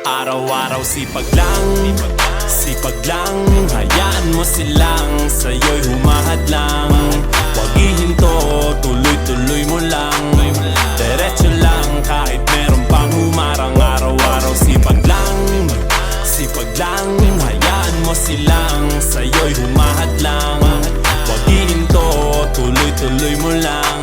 Araw-araw sipag lang, sipag lang. Hayaan mo silang sa'yo'y humahadlang. Huwag ihinto, tuloy-tuloy mo lang. Diretso lang kahit meron pang humarang. Araw-araw sipag lang, sipag lang. Hayaan mo silang sa'yo'y humahadlang. Huwag ihinto, tuloy-tuloy mo lang.